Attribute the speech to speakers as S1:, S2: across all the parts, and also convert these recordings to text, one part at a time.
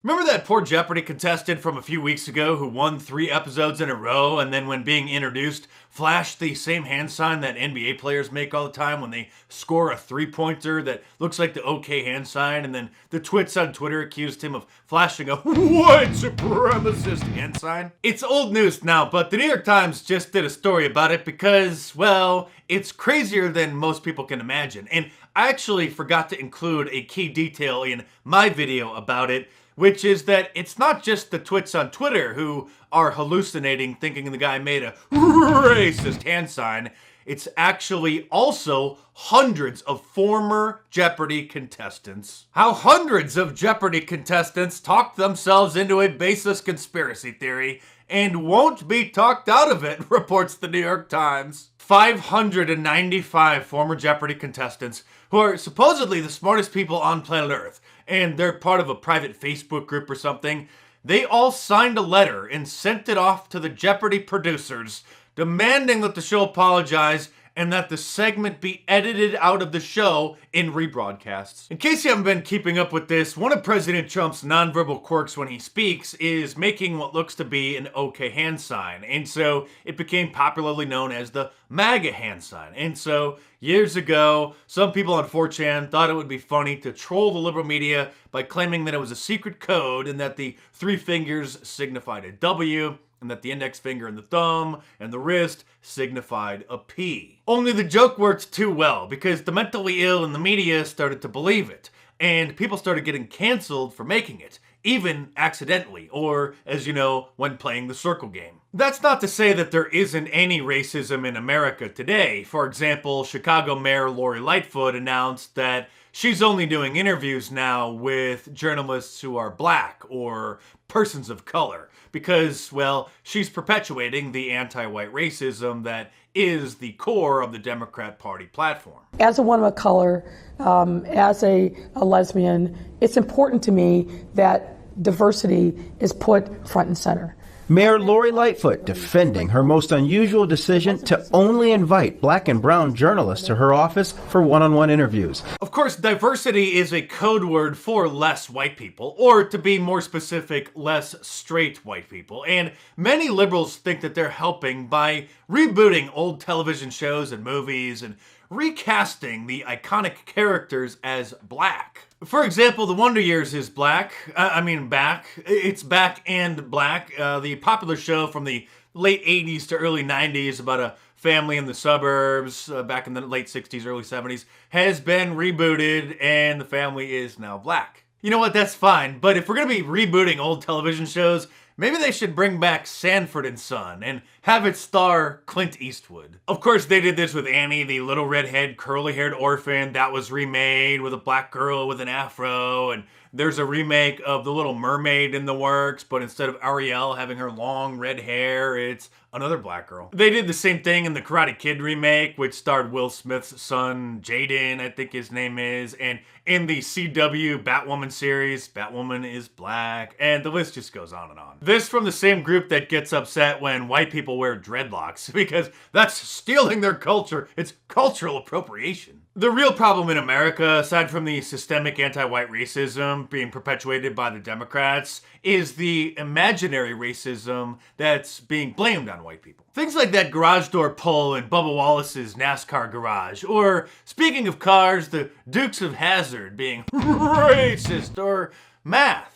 S1: Remember that poor Jeopardy contestant from a few weeks ago who won 3 episodes in a row and then when being introduced flashed the same hand sign that NBA players make all the time when they score a three-pointer that looks like the OK hand sign, and then the twits on Twitter accused him of flashing a white supremacist hand sign? It's old news now, but the New York Times just did a story about it because, well, it's crazier than most people can imagine. And I actually forgot to include a key detail in my video about it, which is that it's not just the twits on Twitter who are hallucinating thinking the guy made a racist hand sign. It's actually also hundreds of former Jeopardy contestants. How hundreds of Jeopardy contestants talked themselves into a baseless conspiracy theory and won't be talked out of it, reports the New York Times. 595 former Jeopardy contestants who are supposedly the smartest people on planet Earth, and they're part of a private Facebook group or something. They all signed a letter and sent it off to the Jeopardy producers, demanding that the show apologize and that the segment be edited out of the show in rebroadcasts. In case you haven't been keeping up with this, one of President Trump's nonverbal quirks when he speaks is making what looks to be an OK hand sign, and so it became popularly known as the MAGA hand sign. And so years ago, some people on 4chan thought it would be funny to troll the liberal media by claiming that it was a secret code and that the 3 fingers signified a W, and that the index finger and the thumb and the wrist signified a P. Only the joke worked too well because the mentally ill in the media started to believe it, and people started getting canceled for making it, even accidentally, or, as you know, when playing the circle game. That's not to say that there isn't any racism in America today. For example, Chicago Mayor Lori Lightfoot announced that she's only doing interviews now with journalists who are black or persons of color because, well, she's perpetuating the anti-white racism that is the core of the Democrat Party platform.
S2: As a woman of color, as a lesbian, it's important to me that diversity is put front and center.
S3: Mayor Lori Lightfoot defending her most unusual decision to only invite black and brown journalists to her office for one-on-one interviews.
S1: Of course, diversity is a code word for less white people, or to be more specific, less straight white people. And many liberals think that they're helping by rebooting old television shows and movies and recasting the iconic characters as black. For example, The Wonder Years is back. It's back and black. The popular show from the late 80s to early 90s about a family in the suburbs back in the late 60s, early 70s has been rebooted and the family is now black. You know what? That's fine. But if we're going to be rebooting old television shows, maybe they should bring back Sanford and Son and have it star Clint Eastwood. Of course, they did this with Annie, the little redhead, curly-haired orphan that was remade with a black girl with an afro, and there's a remake of The Little Mermaid in the works, but instead of Ariel having her long red hair, it's another black girl. They did the same thing in the Karate Kid remake, which starred Will Smith's son, Jaden, I think his name is, and in the CW Batwoman series, Batwoman is black, and the list just goes on and on. This from the same group that gets upset when white people wear dreadlocks, because that's stealing their culture. It's cultural appropriation. The real problem in America, aside from the systemic anti-white racism being perpetuated by the Democrats, is the imaginary racism that's being blamed on white people. Things like that garage door pull in Bubba Wallace's NASCAR garage, or, speaking of cars, the Dukes of Hazzard being racist, or math.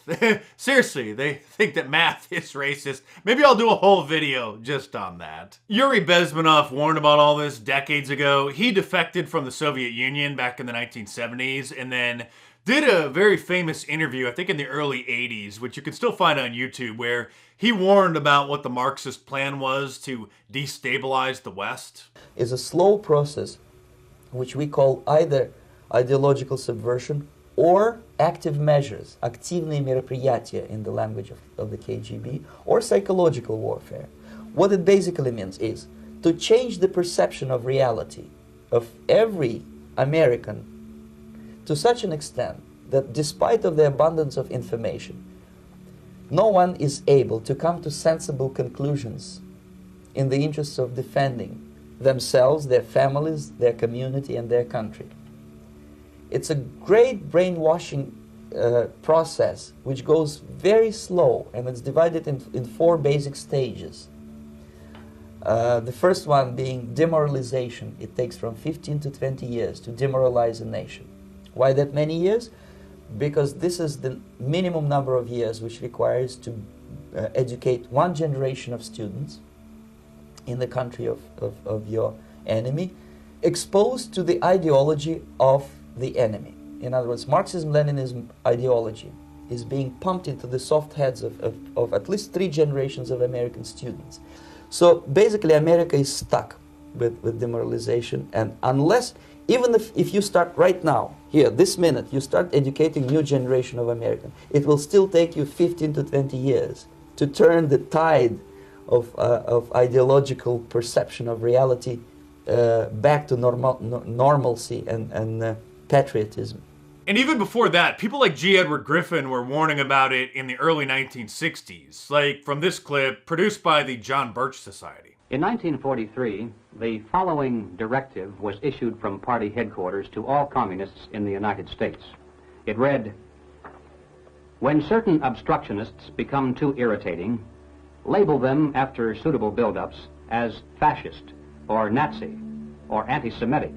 S1: Seriously, they think that math is racist. Maybe I'll do a whole video just on that. Yuri Bezmenov warned about all this decades ago. He defected from the Soviet Union back in the 1970s and then did a very famous interview, I think in the early 80s, which you can still find on YouTube, where he warned about what the Marxist plan was to destabilize the West.
S4: Is a slow process which we call either ideological subversion or active measures, активные мероприятия in the language of the KGB, or psychological warfare. What it basically means is to change the perception of reality of every American to such an extent that despite of the abundance of information, no one is able to come to sensible conclusions in the interests of defending themselves, their families, their community, and their country. It's a great brainwashing process which goes very slow, and it's divided in 4 basic stages. The first one being demoralization. It takes from 15 to 20 years to demoralize a nation. Why that many years? Because this is the minimum number of years which requires to educate one generation of students in the country of your enemy, exposed to the ideology of the enemy. In other words, Marxism-Leninism ideology is being pumped into the soft heads of at least 3 generations of American students. So basically America is stuck with demoralization, and unless, even if you start right now, here, this minute, you start educating new generation of Americans, it will still take you 15 to 20 years to turn the tide of ideological perception of reality back to normalcy and patriotism.
S1: And even before that, people like G. Edward Griffin were warning about it in the early 1960s, like from this clip produced by the John Birch Society.
S5: In 1943, the following directive was issued from party headquarters to all communists in the United States. It read, "When certain obstructionists become too irritating, label them after suitable build-ups as fascist or Nazi or anti-Semitic,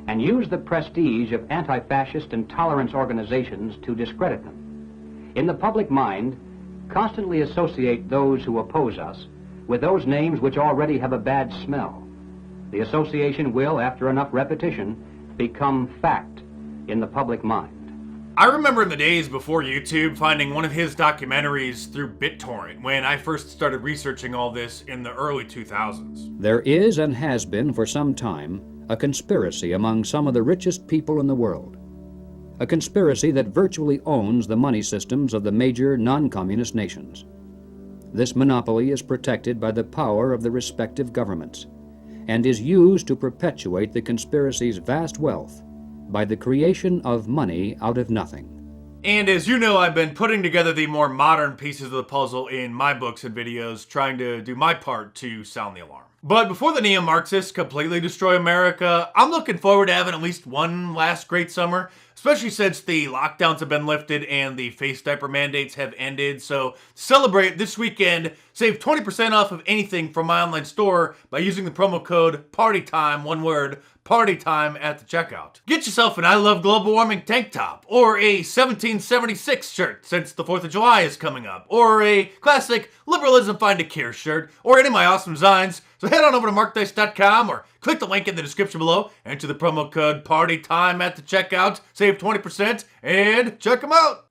S5: and use the prestige of anti-fascist and tolerance organizations to discredit them. In the public mind, constantly associate those who oppose us with those names which already have a bad smell. The association will, after enough repetition, become fact in the public mind."
S1: I remember in the days before YouTube finding one of his documentaries through BitTorrent when I first started researching all this in the early 2000s.
S6: There is and has been for some time a conspiracy among some of the richest people in the world. A conspiracy that virtually owns the money systems of the major non-communist nations. This monopoly is protected by the power of the respective governments and is used to perpetuate the conspiracy's vast wealth by the creation of money out of nothing.
S1: And as you know, I've been putting together the more modern pieces of the puzzle in my books and videos, trying to do my part to sound the alarm. But before the neo-Marxists completely destroy America, I'm looking forward to having at least one last great summer, especially since the lockdowns have been lifted and the face diaper mandates have ended. So to celebrate this weekend, save 20% off of anything from my online store by using the promo code PARTYTIME, one word, PARTYTIME at the checkout. Get yourself an I Love Global Warming tank top, or a 1776 shirt since the 4th of July is coming up, or a classic Liberalism Find a Cure shirt, or any of my awesome designs. So head on over to markdice.com or click the link in the description below, enter the promo code PARTYTIME at the checkout, save 20%, and check them out.